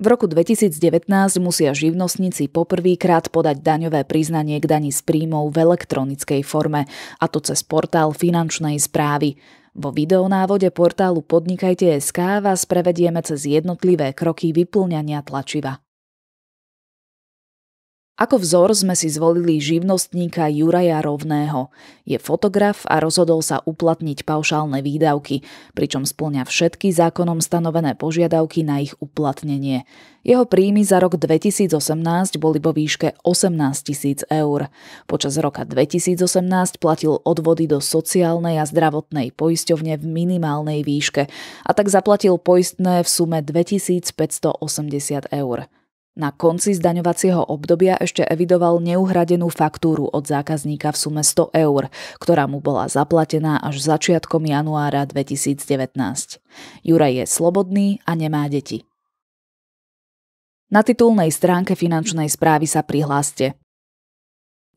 V roku 2019 musia živnostníci poprvýkrát podať daňové priznanie k dani z príjmov v elektronickej forme, a to cez portál finančnej správy. Vo videonávode portálu Podnikajte.sk vás prevedieme cez jednotlivé kroky vyplňania tlačiva. Ako vzor sme si zvolili živnostníka Juraja Rovného. Je fotograf a rozhodol sa uplatniť paušálne výdavky, pričom spĺňa všetky zákonom stanovené požiadavky na ich uplatnenie. Jeho príjmy za rok 2018 boli vo výške 18 000 eur. Počas roka 2018 platil odvody do sociálnej a zdravotnej poisťovne v minimálnej výške a tak zaplatil poistné v sume 2580 eur. Na konci zdaňovacieho obdobia ešte evidoval neuhradenú faktúru od zákazníka v sume 100 eur, ktorá mu bola zaplatená až začiatkom januára 2019. Juraj je slobodný a nemá deti. Na titulnej stránke finančnej správy sa prihláste.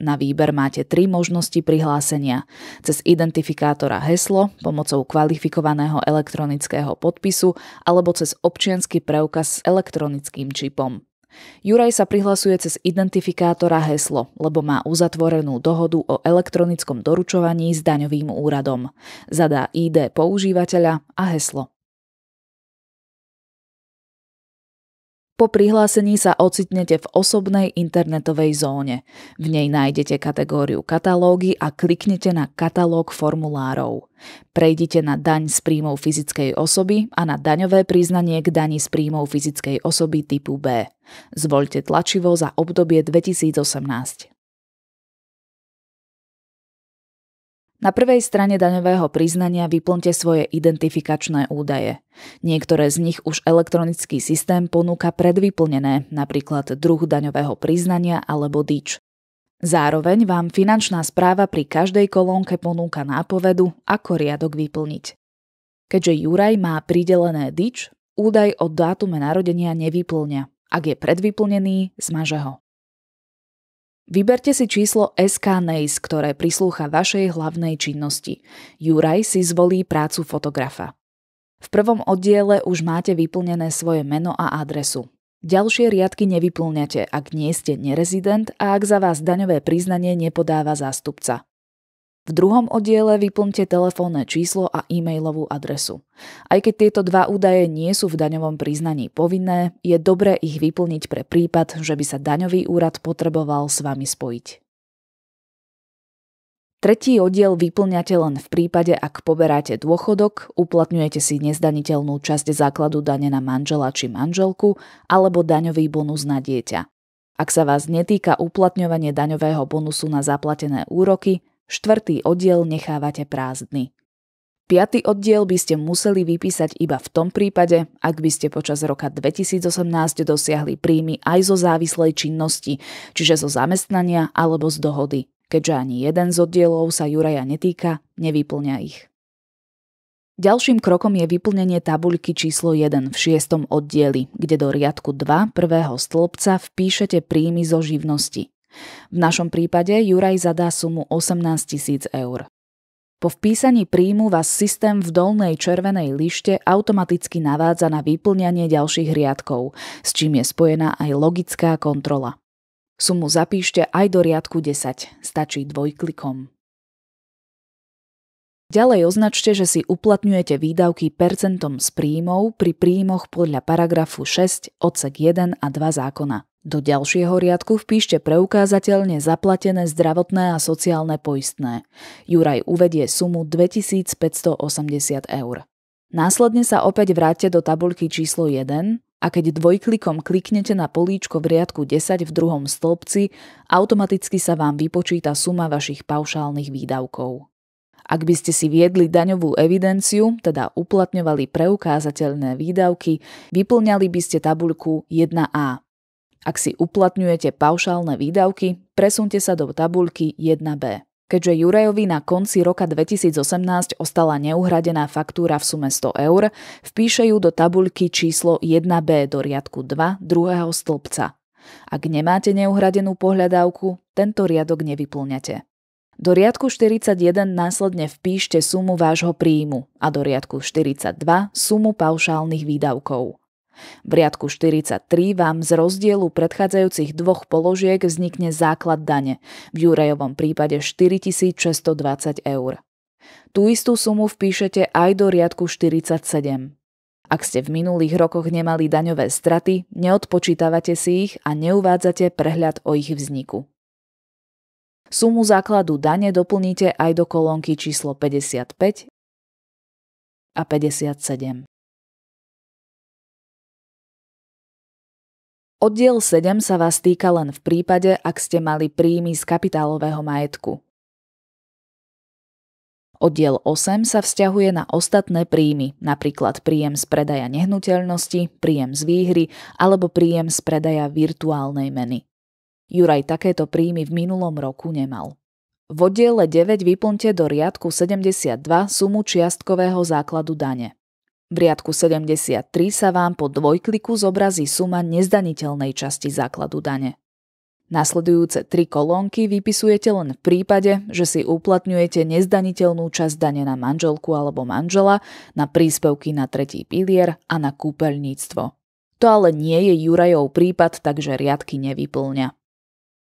Na výber máte 3 možnosti prihlásenia. Cez identifikátor a heslo, pomocou kvalifikovaného elektronického podpisu alebo cez občiansky preukaz s elektronickým čipom. Juraj sa prihlasuje cez identifikátor a heslo, lebo má uzatvorenú dohodu o elektronickom doručovaní s daňovým úradom. Zadá ID používateľa a heslo. Po prihlásení sa ocitnete v osobnej internetovej zóne. V nej nájdete kategóriu katalógy a kliknete na katalóg formulárov. Prejdite na daň z príjmov fyzickej osoby a na daňové priznanie k dani z príjmov fyzickej osoby typu B. Zvoľte tlačivo za obdobie 2018. Na prvej strane daňového priznania vyplňte svoje identifikačné údaje. Niektoré z nich už elektronický systém ponúka predvyplnené, napríklad druh daňového priznania alebo DIČ. Zároveň vám finančná správa pri každej kolónke ponúka nápovedu, ako riadok vyplniť. Keďže Juraj má pridelené DIČ, údaj o dátume narodenia nevyplňa. Ak je predvyplnený, zmaže ho. Vyberte si číslo SK-NACE, ktoré prislúcha vašej hlavnej činnosti. Juraj si zvolí prácu fotografa. V prvom oddiele už máte vyplnené svoje meno a adresu. Ďalšie riadky nevyplňate, ak nie ste nerezident a ak za vás daňové priznanie nepodáva zástupca. V druhom oddiele vyplňte telefónne číslo a e-mailovú adresu. Aj keď tieto dva údaje nie sú v daňovom priznaní povinné, je dobré ich vyplniť pre prípad, že by sa daňový úrad potreboval s vami spojiť. Tretí oddiel vyplňate len v prípade, ak poberáte dôchodok, uplatňujete si nezdaniteľnú časť základu dane na manžela či manželku alebo daňový bonus na dieťa. Ak sa vás netýka uplatňovanie daňového bonusu na zaplatené úroky, štvrtý oddiel nechávate prázdny. Piaty oddiel by ste museli vypísať iba v tom prípade, ak by ste počas roka 2018 dosiahli príjmy aj zo závislej činnosti, čiže zo zamestnania alebo z dohody. Keďže ani jeden z oddielov sa Juraja netýka, nevyplňa ich. Ďalším krokom je vyplnenie tabuľky číslo 1 v 6. oddieli, kde do riadku 2 prvého stĺpca vpíšete príjmy zo živnosti. V našom prípade Juraj zadá sumu 18 000 eur. Po vpísaní príjmu vás systém v dolnej červenej lište automaticky navádza na vyplňanie ďalších riadkov, s čím je spojená aj logická kontrola. Sumu zapíšte aj do riadku 10, stačí dvojklikom. Ďalej označte, že si uplatňujete výdavky percentom z príjmov pri príjmoch podľa paragrafu 6 odsek 1 a 2 zákona. Do ďalšieho riadku vpíšte preukázateľne zaplatené zdravotné a sociálne poistné. Juraj uvedie sumu 2580 eur. Následne sa opäť vráťte do tabuľky číslo 1 a keď dvojklikom kliknete na políčko v riadku 10 v druhom stĺpci, automaticky sa vám vypočíta suma vašich paušálnych výdavkov. Ak by ste si viedli daňovú evidenciu, teda uplatňovali preukázateľné výdavky, vyplňali by ste tabuľku 1A. Ak si uplatňujete paušálne výdavky, presunte sa do tabuľky 1B. Keďže Jurajovi na konci roka 2018 ostala neuhradená faktúra v sume 100 eur, vpíše ju do tabuľky číslo 1B do riadku 2 druhého stĺpca. Ak nemáte neuhradenú pohľadávku, tento riadok nevyplňate. Do riadku 41 následne vpíšte sumu vášho príjmu a do riadku 42 sumu paušálnych výdavkov. V riadku 43 vám z rozdielu predchádzajúcich dvoch položiek vznikne základ dane, v Jurajovom prípade 4620 eur. Tú istú sumu vpíšete aj do riadku 47. Ak ste v minulých rokoch nemali daňové straty, neodpočítavate si ich a neuvádzate prehľad o ich vzniku. Sumu základu dane doplníte aj do kolónky číslo 55 a 57. Oddiel 7 sa vás týka len v prípade, ak ste mali príjmy z kapitálového majetku. Oddiel 8 sa vzťahuje na ostatné príjmy, napríklad príjem z predaja nehnuteľnosti, príjem z výhry alebo príjem z predaja virtuálnej meny. Juraj takéto príjmy v minulom roku nemal. V oddiele 9 vyplňte do riadku 72 sumu čiastkového základu dane. V riadku 73 sa vám po dvojkliku zobrazí suma nezdaniteľnej časti základu dane. Nasledujúce 3 kolónky vypisujete len v prípade, že si uplatňujete nezdaniteľnú časť dane na manželku alebo manžela, na príspevky na tretí pilier a na kúpeľníctvo. To ale nie je Jurajov prípad, takže riadky nevyplňa.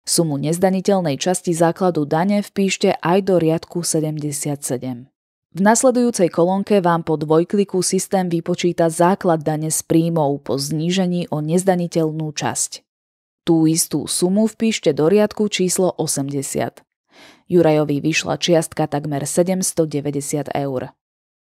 Sumu nezdaniteľnej časti základu dane vpíšte aj do riadku 77. V nasledujúcej kolónke vám po dvojkliku systém vypočíta základ dane z príjmov po znížení o nezdaniteľnú časť. Tú istú sumu vpíšte do riadku číslo 80. Jurajovi vyšla čiastka takmer 790 eur.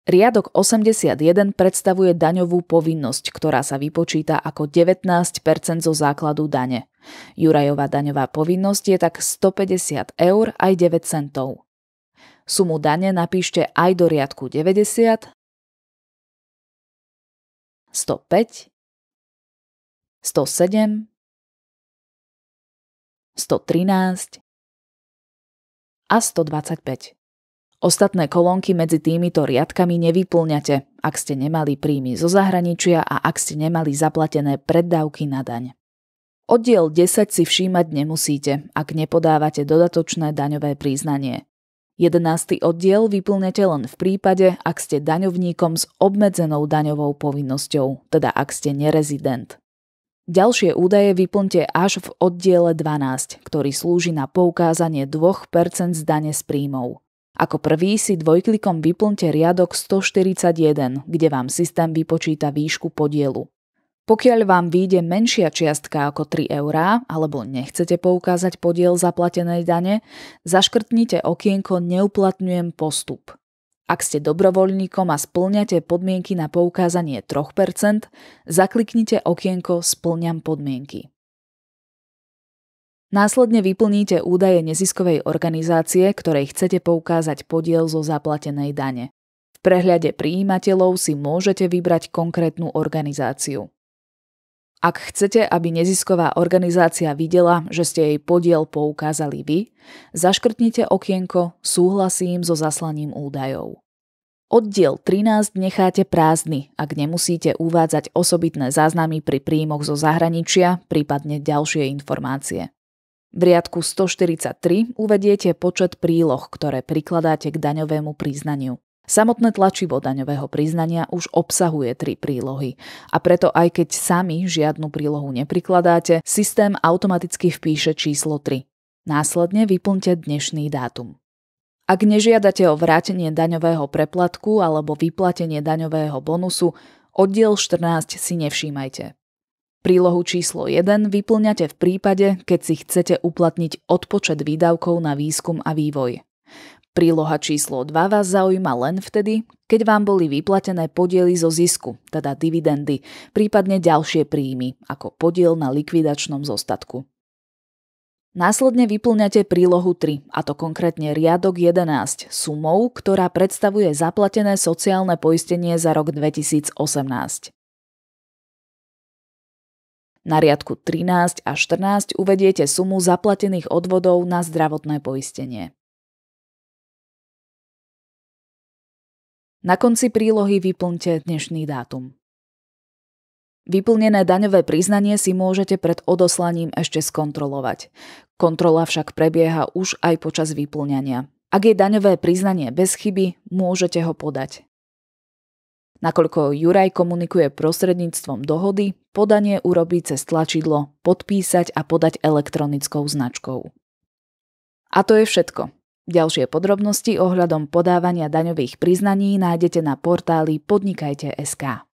Riadok 81 predstavuje daňovú povinnosť, ktorá sa vypočíta ako 19% zo základu dane. Jurajová daňová povinnosť je tak 150 eur aj 9 centov. Sumu dane napíšte aj do riadku 90, 105, 107, 113 a 125. Ostatné kolónky medzi týmito riadkami nevyplňate, ak ste nemali príjmy zo zahraničia a ak ste nemali zaplatené preddávky na daň. Oddiel 10 si všímať nemusíte, ak nepodávate dodatočné daňové priznanie. 11. oddiel vyplňate len v prípade, ak ste daňovníkom s obmedzenou daňovou povinnosťou, teda ak ste nerezident. Ďalšie údaje vyplňte až v oddiele 12, ktorý slúži na poukázanie 2% z dane z príjmov. Ako prvý si dvojklikom vyplňte riadok 141, kde vám systém vypočíta výšku podielu. Pokiaľ vám vyjde menšia čiastka ako 3 eurá, alebo nechcete poukázať podiel zaplatenej dane, zaškrtnite okienko Neuplatňujem postup. Ak ste dobrovoľníkom a spĺňate podmienky na poukázanie 3%, zakliknite okienko Spĺňam podmienky. Následne vyplníte údaje neziskovej organizácie, ktorej chcete poukázať podiel zo zaplatenej dane. V prehľade prijímateľov si môžete vybrať konkrétnu organizáciu. Ak chcete, aby nezisková organizácia videla, že ste jej podiel poukázali vy, zaškrtnite okienko Súhlasím so zaslaním údajov. Oddiel 13 necháte prázdny, ak nemusíte uvádzať osobitné záznamy pri príjmoch zo zahraničia, prípadne ďalšie informácie. V riadku 143 uvediete počet príloh, ktoré prikladáte k daňovému priznaniu. Samotné tlačivo daňového priznania už obsahuje 3 prílohy a preto aj keď sami žiadnu prílohu neprikladáte, systém automaticky vpíše číslo 3. Následne vyplňte dnešný dátum. Ak nežiadate o vrátenie daňového preplatku alebo vyplatenie daňového bonusu, oddiel 14 si nevšímajte. Prílohu číslo 1 vyplňate v prípade, keď si chcete uplatniť odpočet výdavkov na výskum a vývoj. Príloha číslo 2 vás zaujíma len vtedy, keď vám boli vyplatené podiely zo zisku, teda dividendy, prípadne ďalšie príjmy, ako podiel na likvidačnom zostatku. Následne vyplňate prílohu 3, a to konkrétne riadok 11, sumou, ktorá predstavuje zaplatené sociálne poistenie za rok 2018. Na riadku 13 a 14 uvediete sumu zaplatených odvodov na zdravotné poistenie. Na konci prílohy vyplňte dnešný dátum. Vyplnené daňové priznanie si môžete pred odoslaním ešte skontrolovať. Kontrola však prebieha už aj počas vyplňania. Ak je daňové priznanie bez chyby, môžete ho podať. Nakoľko Juraj komunikuje prostredníctvom dohody, podanie urobí cez tlačidlo podpísať a podať elektronickou značkou. A to je všetko. Ďalšie podrobnosti ohľadom podávania daňových priznaní nájdete na portáli podnikajte.sk.